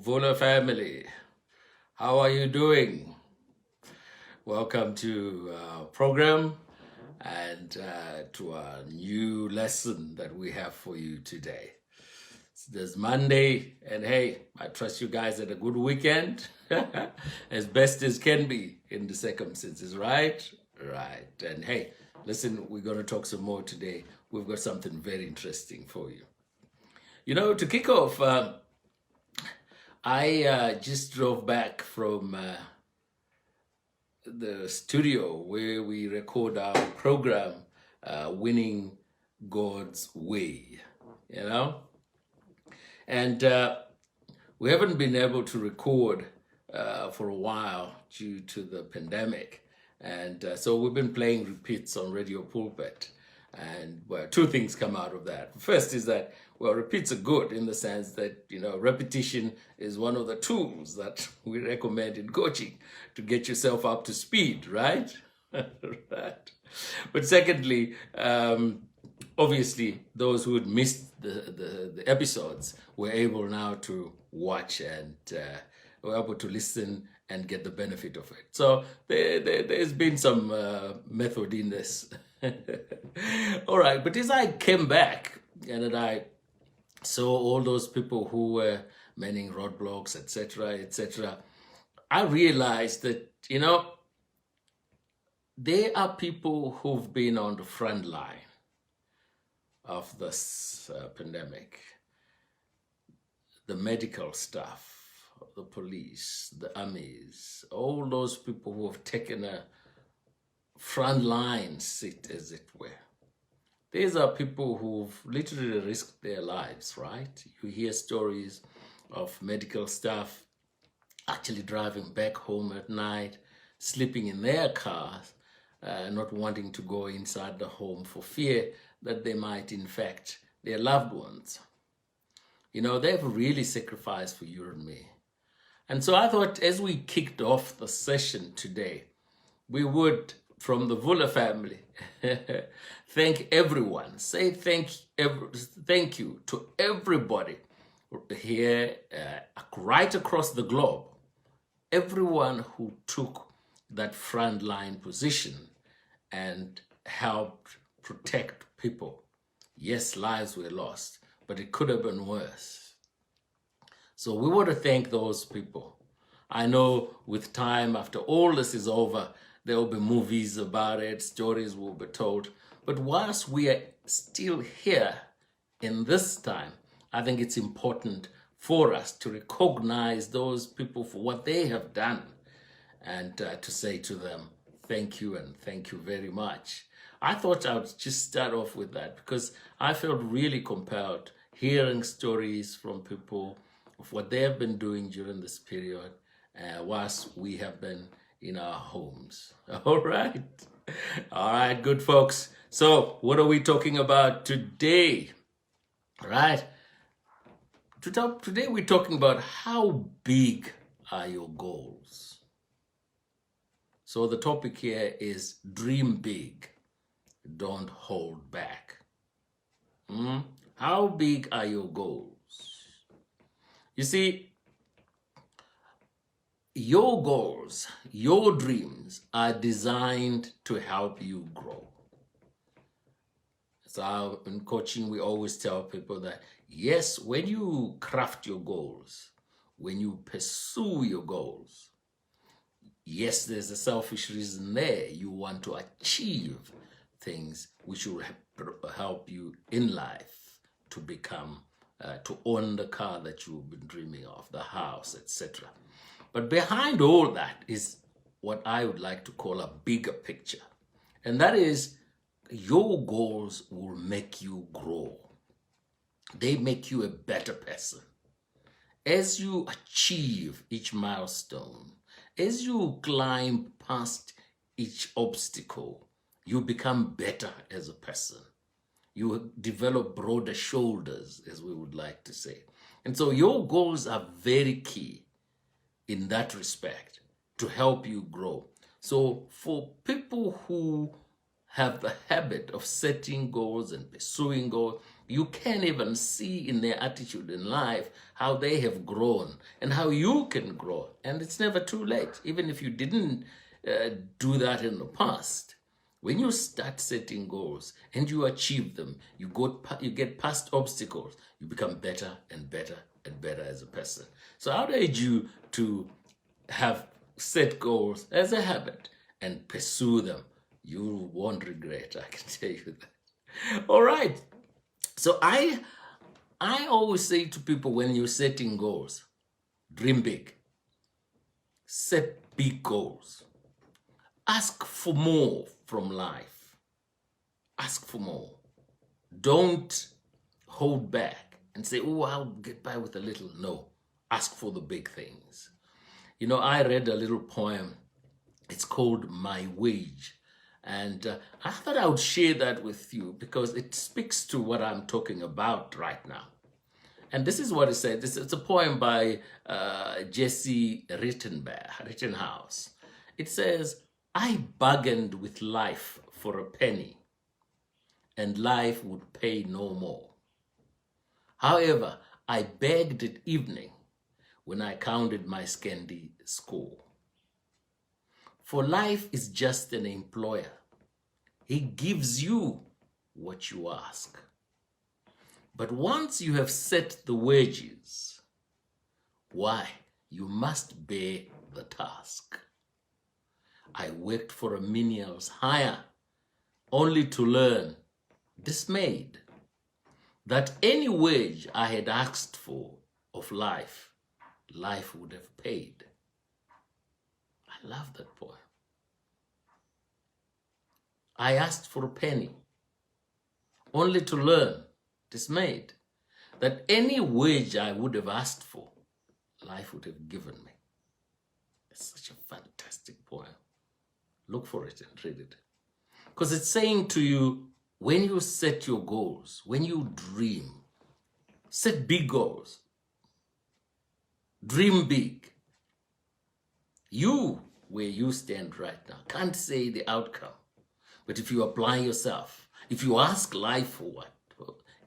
Vula family. How are you doing? Welcome to our program and to our new lesson that we have for you today. There's Monday, and hey, I trust you guys had a good weekend, as best as can be in the circumstances, right? Right. And hey, listen, we're going to talk some more today. We've got something very interesting for you. You know, to kick off, I just drove back from the studio where we record our program, Winning God's Way, you know? And we haven't been able to record for a while due to the pandemic. And so we've been playing repeats on Radio Pulpit. And well, two things come out of that. First is that, well, repeats are good in the sense that, you know, repetition is one of the tools that we recommend in coaching to get yourself up to speed, right? Right. But secondly, obviously, those who had missed the episodes were able now to watch and were able to listen and get the benefit of it. So there's been some method in this. All right, but as I came back and then I saw all those people who were manning roadblocks, etc., I realized that, you know, there are people who've been on the front line of this pandemic. The medical staff, the police, the armies, all those people who have taken a frontline seat, as it were. These are people who've literally risked their lives, right? You hear stories of medical staff actually driving back home at night, sleeping in their cars, not wanting to go inside the home for fear that they might infect their loved ones. You know, they've really sacrificed for you and me. And so I thought as we kicked off the session today, we would, from the Vula family, thank everyone. Say thank you to everybody here, right across the globe. Everyone who took that frontline position and helped protect people. Yes, lives were lost, but it could have been worse. So we want to thank those people. I know with time, after all this is over, there will be movies about it, stories will be told. But whilst we are still here in this time, I think it's important for us to recognize those people for what they have done and to say to them, thank you and thank you very much. I thought I would just start off with that because I felt really compelled hearing stories from people of what they have been doing during this period whilst we have been in our homes. All right. All right, good folks. So what are we talking about today? All right. Today we're talking about how big are your goals? So the topic here is dream big, don't hold back. How big are your goals? You see, your goals, your dreams are designed to help you grow. So in coaching, we always tell people that, yes, when you craft your goals, when you pursue your goals, yes, there's a selfish reason there. You want to achieve things which will help you in life to become, to own the car that you've been dreaming of, the house, etc. But behind all that is what I would like to call a bigger picture. And that is your goals will make you grow. They make you a better person. As you achieve each milestone, as you climb past each obstacle, you become better as a person. You develop broader shoulders, as we would like to say. And so your goals are very key in that respect to help you grow. So for people who have the habit of setting goals and pursuing goals, you can even see in their attitude in life how they have grown and how you can grow. And it's never too late, even if you didn't do that in the past. When you start setting goals and you achieve them, you get past obstacles, you become better and better and better as a person. So I would urge you to have set goals as a habit and pursue them. You won't regret, I can tell you that. All right. So I always say to people, when you're setting goals, dream big. Set big goals. Ask for more from life. Ask for more. Don't hold back and say, oh, I'll get by with a little. No, ask for the big things. You know, I read a little poem. It's called My Wage. And I thought I would share that with you because it speaks to what I'm talking about right now. And this is what it said. It's a poem by Jesse Rittenhouse. It says, I bargained with life for a penny, and life would pay no more. However, I begged at evening when I counted my scanty score. For life is just an employer. He gives you what you ask. But once you have set the wages, why, you must bear the task. I worked for a menial's hire, only to learn, dismayed, that any wage I had asked for of life, life would have paid. I love that poem. I asked for a penny, only to learn, dismayed, that any wage I would have asked for, life would have given me. It's such a fantastic poem. Look for it and read it. Because it's saying to you, when you set your goals, when you dream, set big goals. Dream big. You, where you stand right now, can't say the outcome. But if you apply yourself, if you ask life for what,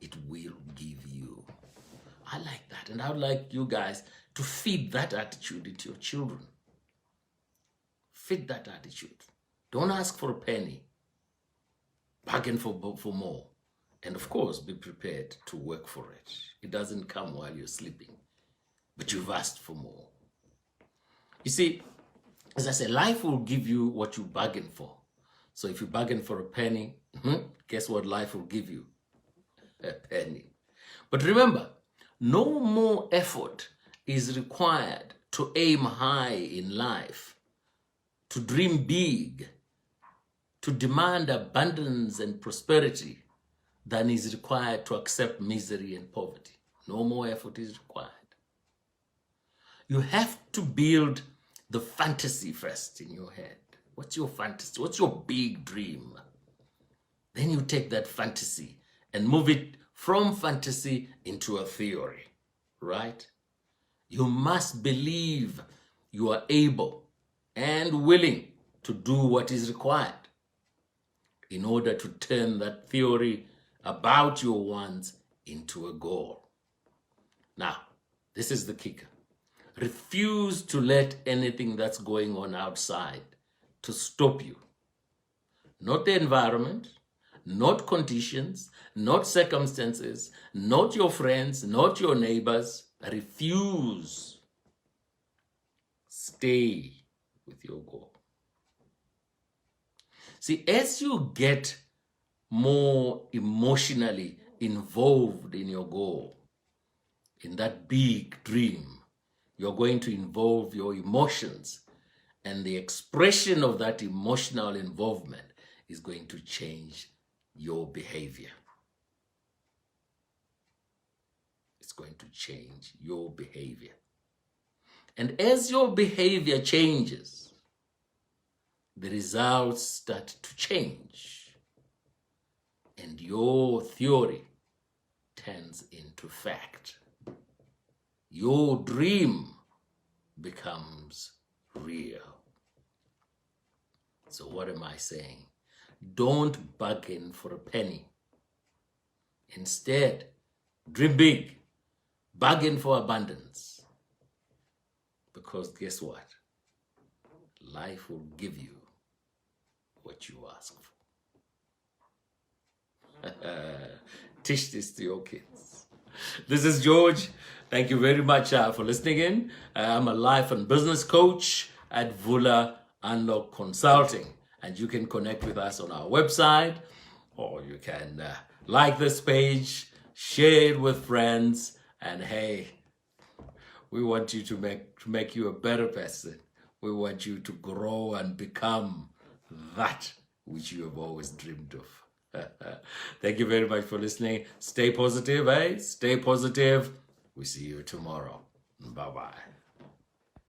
it will give you. I like that. And I would like you guys to feed that attitude into your children. Feed that attitude. Don't ask for a penny. Bargain for more. And of course, be prepared to work for it. It doesn't come while you're sleeping, but you've asked for more. You see, as I said, life will give you what you bargain for. So if you bargain for a penny, guess what life will give you? A penny. But remember, no more effort is required to aim high in life, to dream big, to demand abundance and prosperity than is required to accept misery and poverty. No more effort is required. You have to build the fantasy first in your head. What's your fantasy? What's your big dream? Then you take that fantasy and move it from fantasy into a theory, right? You must believe you are able and willing to do what is required in order to turn that theory about your wants into a goal. Now, this is the kicker. Refuse to let anything that's going on outside to stop you. Not the environment, not conditions, not circumstances, not your friends, not your neighbors. Refuse. Stay with your goal. See, as you get more emotionally involved in your goal, in that big dream, you're going to involve your emotions, and the expression of that emotional involvement is going to change your behavior. It's going to change your behavior. And as your behavior changes, the results start to change. And your theory turns into fact. Your dream becomes real. So what am I saying? Don't bargain for a penny. Instead, dream big, bargain for abundance. Because guess what? Life will give you what you ask for. Teach this to your kids. This is George. Thank you very much for listening in. I'm a life and business coach at Vula Unlock Consulting. And you can connect with us on our website, or you can like this page, share it with friends, and hey, we want you to make you a better person. We want you to grow and become that which you have always dreamed of. Thank you very much for listening. Stay positive, eh? Stay positive. We see you tomorrow. Bye-bye.